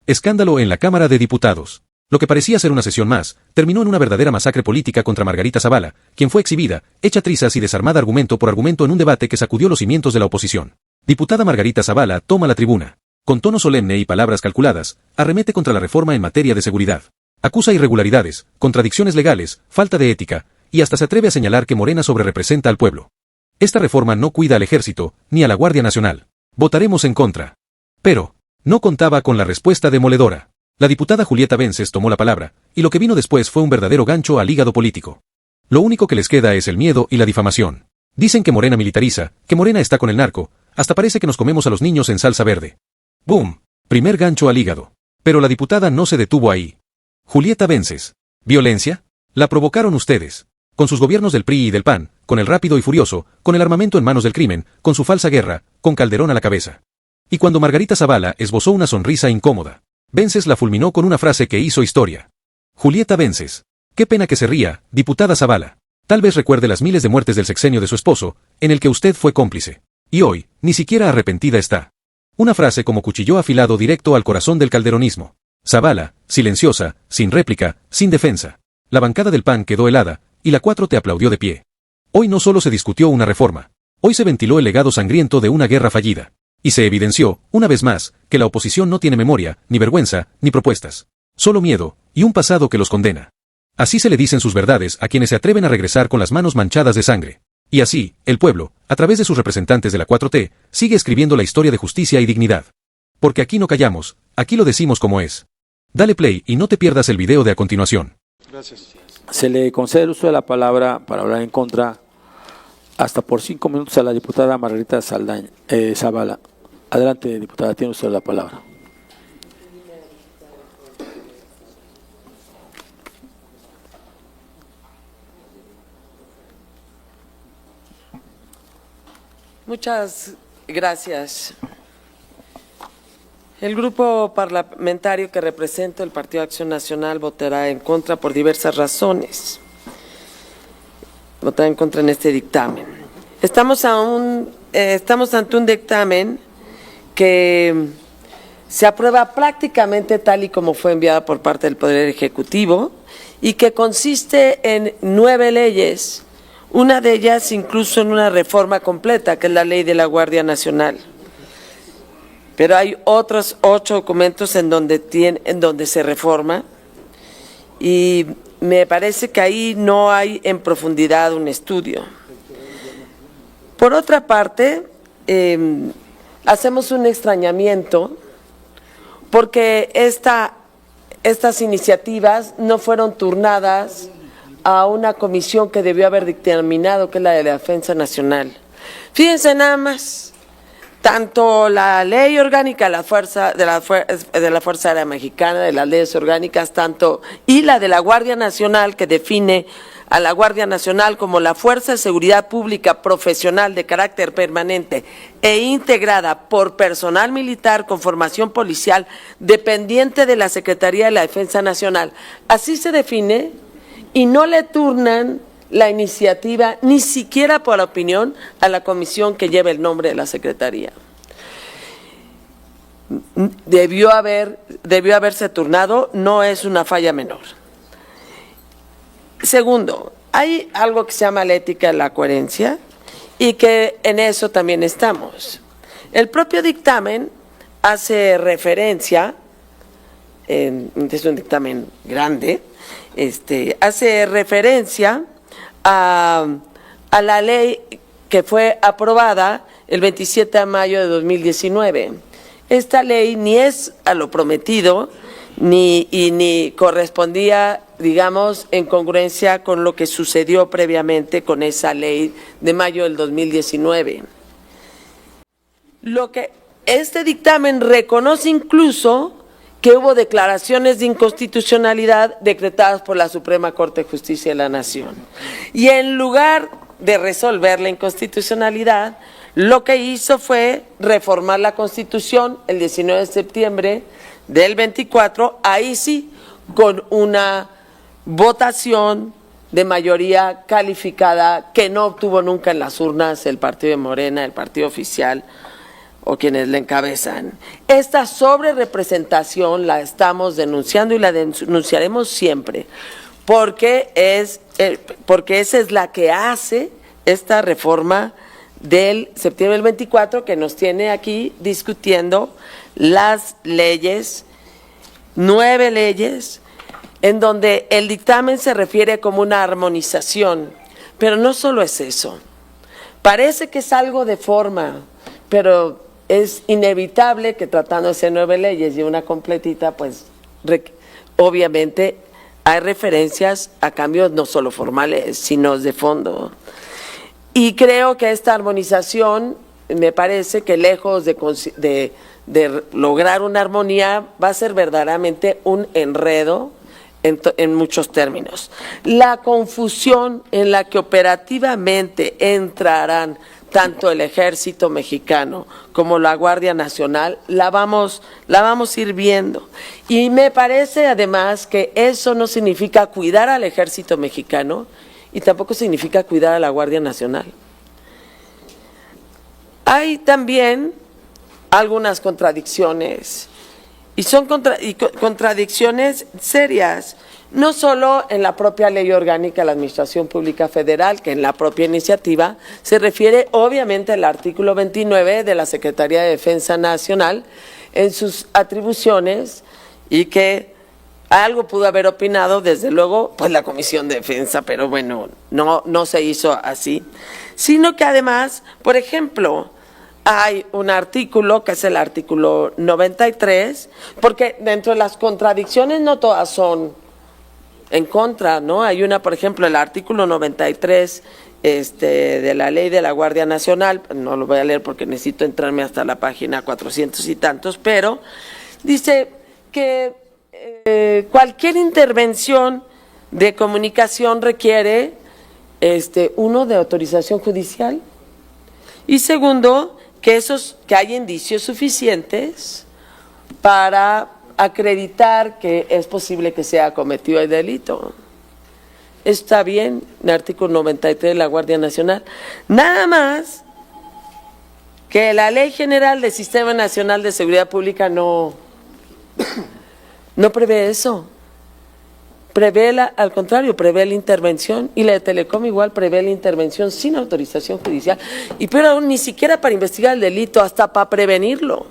Escándalo en la Cámara de Diputados. Lo que parecía ser una sesión más, terminó en una verdadera masacre política contra Margarita Zavala, quien fue exhibida, hecha trizas y desarmada argumento por argumento en un debate que sacudió los cimientos de la oposición. Diputada Margarita Zavala toma la tribuna. Con tono solemne y palabras calculadas, arremete contra la reforma en materia de seguridad. Acusa irregularidades, contradicciones legales, falta de ética, y hasta se atreve a señalar que Morena sobrerepresenta al pueblo. Esta reforma no cuida al Ejército, ni a la Guardia Nacional. Votaremos en contra. Pero no contaba con la respuesta demoledora. La diputada Julieta Vences tomó la palabra, y lo que vino después fue un verdadero gancho al hígado político. Lo único que les queda es el miedo y la difamación. Dicen que Morena militariza, que Morena está con el narco, hasta parece que nos comemos a los niños en salsa verde. ¡Boom! Primer gancho al hígado. Pero la diputada no se detuvo ahí. Julieta Vences. ¿Violencia? La provocaron ustedes. Con sus gobiernos del PRI y del PAN, con el rápido y furioso, con el armamento en manos del crimen, con su falsa guerra, con Calderón a la cabeza. Y cuando Margarita Zavala esbozó una sonrisa incómoda, Vences la fulminó con una frase que hizo historia. Julieta Vences. Qué pena que se ría, diputada Zavala. Tal vez recuerde las miles de muertes del sexenio de su esposo, en el que usted fue cómplice. Y hoy, ni siquiera arrepentida está. Una frase como cuchillo afilado directo al corazón del calderonismo. Zavala, silenciosa, sin réplica, sin defensa. La bancada del PAN quedó helada, y la 4T aplaudió de pie. Hoy no solo se discutió una reforma. Hoy se ventiló el legado sangriento de una guerra fallida. Y se evidenció, una vez más, que la oposición no tiene memoria, ni vergüenza, ni propuestas. Solo miedo, y un pasado que los condena. Así se le dicen sus verdades a quienes se atreven a regresar con las manos manchadas de sangre. Y así, el pueblo, a través de sus representantes de la 4T, sigue escribiendo la historia de justicia y dignidad. Porque aquí no callamos, aquí lo decimos como es. Dale play y no te pierdas el video de a continuación. Gracias. Se le concede el uso de la palabra para hablar en contra hasta por 5 minutos a la diputada Margarita Zavala. Adelante, diputada, tiene usted la palabra. Muchas gracias. El grupo parlamentario que represento, el Partido de Acción Nacional, votará en contra por diversas razones. Votará en contra en este dictamen. Estamos ante un dictamen que se aprueba prácticamente tal y como fue enviada por parte del Poder Ejecutivo y que consiste en 9 leyes, una de ellas incluso en una reforma completa, que es la Ley de la Guardia Nacional. Pero hay otros 8 documentos en donde se reforma y me parece que ahí no hay en profundidad un estudio. Por otra parte, hacemos un extrañamiento porque estas iniciativas no fueron turnadas a una comisión que debió haber dictaminado, que es la de la Defensa Nacional. Fíjense nada más, tanto la ley orgánica de la Fuerza Aérea Mexicana, de las leyes orgánicas, y la de la Guardia Nacional, que define a la Guardia Nacional como la Fuerza de Seguridad Pública profesional de carácter permanente e integrada por personal militar con formación policial dependiente de la Secretaría de la Defensa Nacional. Así se define y no le turnan la iniciativa, ni siquiera por opinión, a la comisión que lleva el nombre de la Secretaría. Debió haberse turnado, no es una falla menor. Segundo, hay algo que se llama la ética de la coherencia y que en eso también estamos. El propio dictamen hace referencia, es un dictamen grande, hace referencia a la ley que fue aprobada el 27 de mayo de 2019. Esta ley ni es a lo prometido, ni correspondía, digamos, en congruencia con lo que sucedió previamente con esa ley de mayo del 2019. Lo que este dictamen reconoce incluso que hubo declaraciones de inconstitucionalidad decretadas por la Suprema Corte de Justicia de la Nación. Y en lugar de resolver la inconstitucionalidad, lo que hizo fue reformar la Constitución el 19 de septiembre del 24, ahí sí, con una votación de mayoría calificada que no obtuvo nunca en las urnas el partido de Morena, el partido oficial, o quienes la encabezan. Esta sobrerepresentación la estamos denunciando y la denunciaremos siempre, porque esa es la que hace esta reforma del septiembre del 24 que nos tiene aquí discutiendo las leyes, 9 leyes, en donde el dictamen se refiere como una armonización, pero no solo es eso. Parece que es algo de forma, pero es inevitable que tratándose de 9 leyes y una completita, pues obviamente hay referencias a cambios no solo formales, sino de fondo. Y creo que esta armonización, me parece que lejos de lograr una armonía, va a ser verdaderamente un enredo en muchos términos. La confusión en la que operativamente entrarán tanto el Ejército Mexicano como la Guardia Nacional, la vamos a ir viendo. Y me parece además que eso no significa cuidar al Ejército Mexicano y tampoco significa cuidar a la Guardia Nacional. Hay también algunas contradicciones, y son contradicciones serias, no solo en la propia Ley Orgánica de la Administración Pública Federal, que en la propia iniciativa se refiere obviamente al artículo 29 de la Secretaría de Defensa Nacional en sus atribuciones, y que algo pudo haber opinado, desde luego, pues la Comisión de Defensa, pero bueno, no se hizo así, sino que además, por ejemplo, hay un artículo que es el artículo 93, porque dentro de las contradicciones no todas son en contra, ¿no? Hay una, por ejemplo, el artículo 93 de la Ley de la Guardia Nacional, no lo voy a leer porque necesito entrarme hasta la página 400 y tantos, pero dice que cualquier intervención de comunicación requiere, uno, de autorización judicial, y segundo, que hay indicios suficientes para acreditar que es posible que sea cometido el delito. Está bien, el artículo 93 de la Guardia Nacional. Nada más que la Ley General del Sistema Nacional de Seguridad Pública no prevé eso. Prevé al contrario, prevé la intervención, y la de Telecom igual prevé la intervención sin autorización judicial, y pero aún ni siquiera para investigar el delito, hasta para prevenirlo.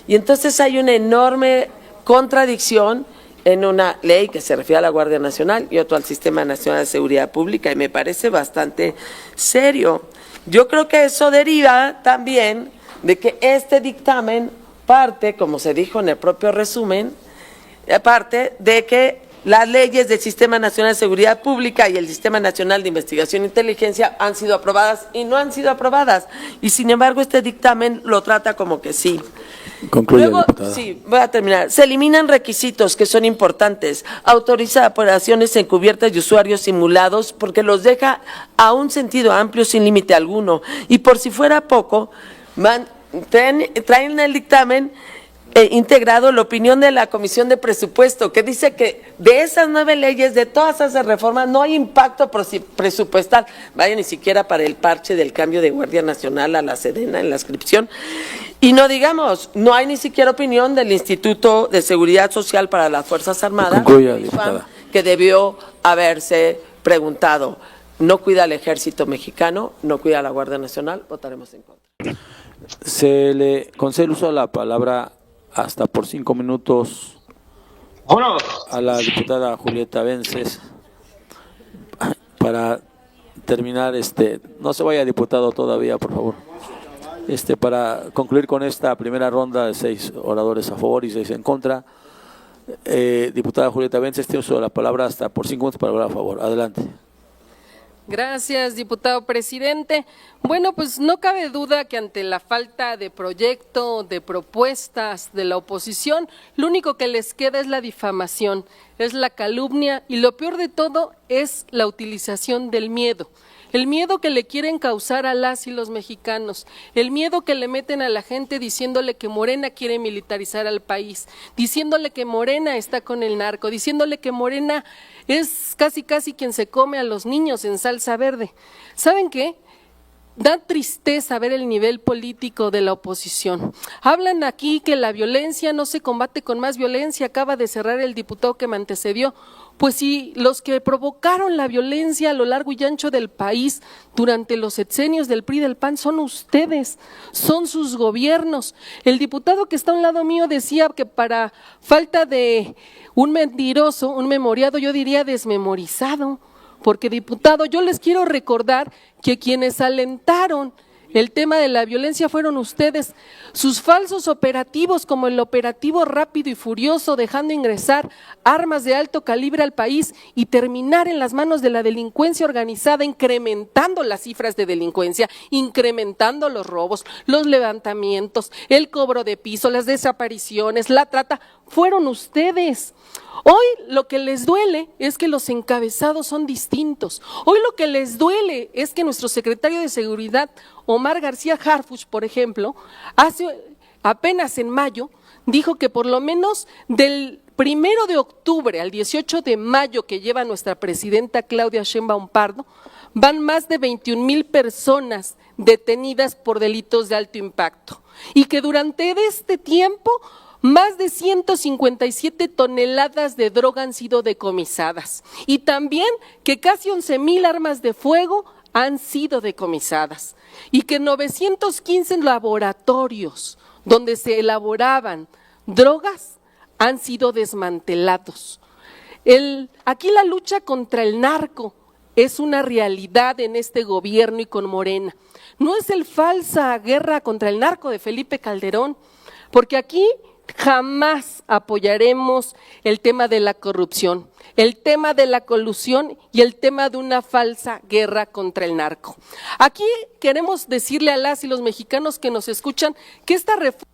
Y entonces hay una enorme contradicción en una ley que se refiere a la Guardia Nacional y otro al Sistema Nacional de Seguridad Pública, y me parece bastante serio. Yo creo que eso deriva también de que este dictamen parte, como se dijo en el propio resumen, parte de que las leyes del Sistema Nacional de Seguridad Pública y el Sistema Nacional de Investigación e Inteligencia han sido aprobadas y no han sido aprobadas, y sin embargo este dictamen lo trata como que sí. Concluye, Luego, diputada. sí, voy a terminar. Se eliminan requisitos que son importantes. Autoriza operaciones encubiertas de usuarios simulados, porque los deja a un sentido amplio sin límite alguno. Y por si fuera poco, traen el dictamen integrado la opinión de la Comisión de Presupuesto, que dice que de esas 9 leyes, de todas esas reformas, no hay impacto presupuestal, vaya, ni siquiera para el parche del cambio de Guardia Nacional a la Sedena en la inscripción. Y no digamos, no hay ni siquiera opinión del Instituto de Seguridad Social para las Fuerzas Armadas, Concluya, diputada. que debió haberse preguntado. No cuida al Ejército Mexicano, no cuida a la Guardia Nacional, votaremos en contra. Se le concede el uso de la palabra hasta por 5 minutos a la diputada Julieta Vences para terminar. No se vaya, diputado, todavía, por favor. Para concluir con esta primera ronda de 6 oradores a favor y 6 en contra, diputada Julieta Vences, tiene uso de la palabra hasta por 5 minutos para hablar a favor. Adelante. Gracias, diputado presidente. Bueno, pues no cabe duda que ante la falta de proyecto, de propuestas de la oposición, lo único que les queda es la difamación, es la calumnia, y lo peor de todo es la utilización del miedo. El miedo que le quieren causar a las y los mexicanos, el miedo que le meten a la gente diciéndole que Morena quiere militarizar al país, diciéndole que Morena está con el narco, diciéndole que Morena es casi quien se come a los niños en salsa verde. ¿Saben qué? Da tristeza ver el nivel político de la oposición. Hablan aquí que la violencia no se combate con más violencia, acaba de cerrar el diputado que me antecedió. Pues sí, los que provocaron la violencia a lo largo y ancho del país durante los sexenios del PRI y del PAN son ustedes, son sus gobiernos. El diputado que está a un lado mío decía que para falta de un mentiroso, un memoriado, yo diría desmemorizado. Porque, diputado, yo les quiero recordar que quienes alentaron el tema de la violencia fueron ustedes. Sus falsos operativos, como el operativo Rápido y Furioso, dejando ingresar armas de alto calibre al país y terminar en las manos de la delincuencia organizada, incrementando las cifras de delincuencia, incrementando los robos, los levantamientos, el cobro de piso, las desapariciones, la trata, fueron ustedes. Hoy lo que les duele es que los encabezados son distintos. Hoy lo que les duele es que nuestro secretario de Seguridad, Omar García Harfuch, por ejemplo, apenas en mayo, dijo que por lo menos del 1 de octubre al 18 de mayo que lleva nuestra presidenta Claudia Sheinbaum Pardo, van más de 21,000 personas detenidas por delitos de alto impacto y que durante este tiempo más de 157 toneladas de droga han sido decomisadas y también que casi 11,000 armas de fuego han sido decomisadas y que 915 laboratorios donde se elaboraban drogas han sido desmantelados. Aquí la lucha contra el narco es una realidad en este gobierno y con Morena. No es el falsa guerra contra el narco de Felipe Calderón, porque aquí jamás apoyaremos el tema de la corrupción, el tema de la colusión y el tema de una falsa guerra contra el narco. Aquí queremos decirle a las y los mexicanos que nos escuchan que esta reforma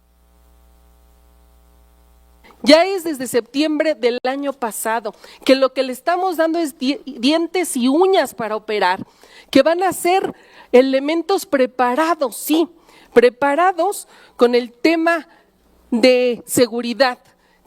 ya es desde septiembre del año pasado, que lo que le estamos dando es dientes y uñas para operar, que van a ser elementos preparados, sí, preparados con el tema de seguridad,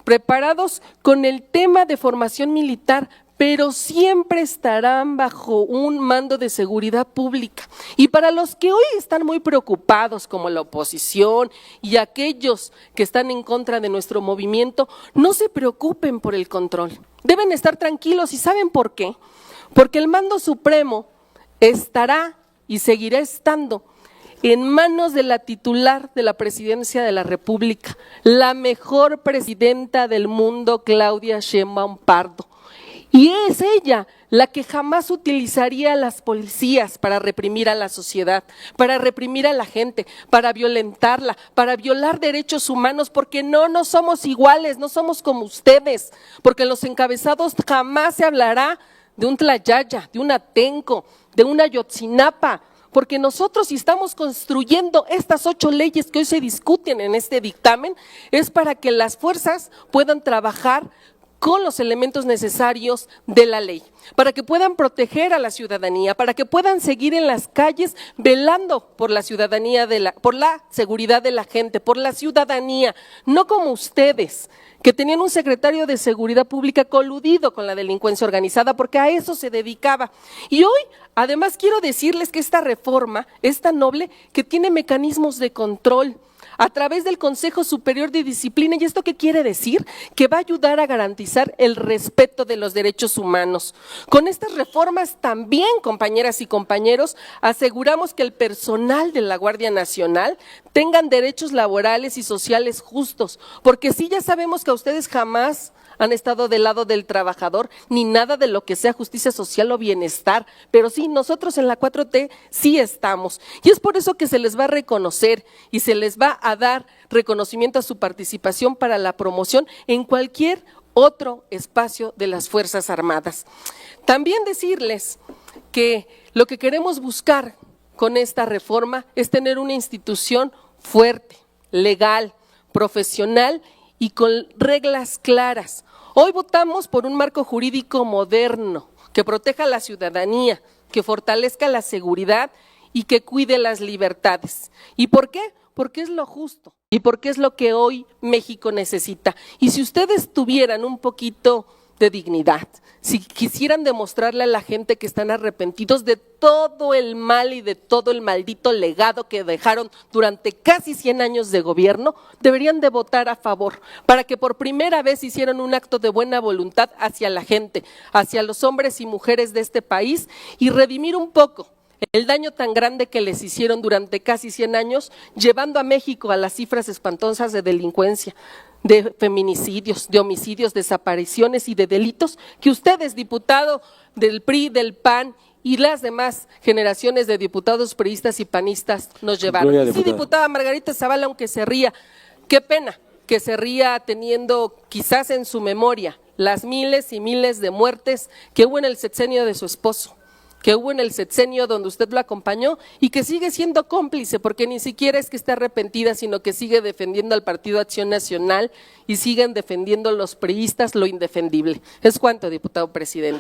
preparados con el tema de formación militar, pero siempre estarán bajo un mando de seguridad pública. Y para los que hoy están muy preocupados, como la oposición y aquellos que están en contra de nuestro movimiento, no se preocupen por el control. Deben estar tranquilos. ¿Y saben por qué? Porque el mando supremo estará y seguirá estando en manos de la titular de la Presidencia de la República, la mejor presidenta del mundo, Claudia Sheinbaum Pardo. Y es ella la que jamás utilizaría a las policías para reprimir a la sociedad, para reprimir a la gente, para violentarla, para violar derechos humanos, porque no somos iguales, no somos como ustedes, porque en los encabezados jamás se hablará de un Tlayaya, de un Atenco, de una Ayotzinapa, porque nosotros si estamos construyendo estas 8 leyes que hoy se discuten en este dictamen, es para que las fuerzas puedan trabajar con los elementos necesarios de la ley, para que puedan proteger a la ciudadanía, para que puedan seguir en las calles velando por la ciudadanía, por la seguridad de la gente, por la ciudadanía, no como ustedes, que tenían un secretario de Seguridad Pública coludido con la delincuencia organizada, porque a eso se dedicaba. Y hoy, además, quiero decirles que esta reforma es tan noble que tiene mecanismos de control a través del Consejo Superior de Disciplina. ¿Y esto qué quiere decir? Que va a ayudar a garantizar el respeto de los derechos humanos. Con estas reformas también, compañeras y compañeros, aseguramos que el personal de la Guardia Nacional tengan derechos laborales y sociales justos, porque sí, ya sabemos que a ustedes jamás han estado del lado del trabajador, ni nada de lo que sea justicia social o bienestar, pero sí, nosotros en la 4T sí estamos, y es por eso que se les va a reconocer y se les va a dar reconocimiento a su participación para la promoción en cualquier otro espacio de las Fuerzas Armadas. También decirles que lo que queremos buscar con esta reforma es tener una institución fuerte, legal, profesional y con reglas claras. Hoy votamos por un marco jurídico moderno que proteja a la ciudadanía, que fortalezca la seguridad y que cuide las libertades. ¿Y por qué? Porque es lo justo y porque es lo que hoy México necesita. Y si ustedes tuvieran un poquito de dignidad, si quisieran demostrarle a la gente que están arrepentidos de todo el mal y de todo el maldito legado que dejaron durante casi 100 años de gobierno, deberían de votar a favor, para que por primera vez hicieran un acto de buena voluntad hacia la gente, hacia los hombres y mujeres de este país y redimir un poco el daño tan grande que les hicieron durante casi 100 años, llevando a México a las cifras espantosas de delincuencia, de feminicidios, de homicidios, desapariciones y de delitos que ustedes, diputado del PRI, del PAN y las demás generaciones de diputados priistas y panistas nos llevaron. Sí, diputada Margarita Zavala, aunque se ría, qué pena que se ría teniendo quizás en su memoria las miles y miles de muertes que hubo en el sexenio de su esposo, que hubo en el sexenio donde usted lo acompañó y que sigue siendo cómplice, porque ni siquiera es que esté arrepentida, sino que sigue defendiendo al Partido Acción Nacional y siguen defendiendo los priistas lo indefendible. Es cuanto, diputado presidente.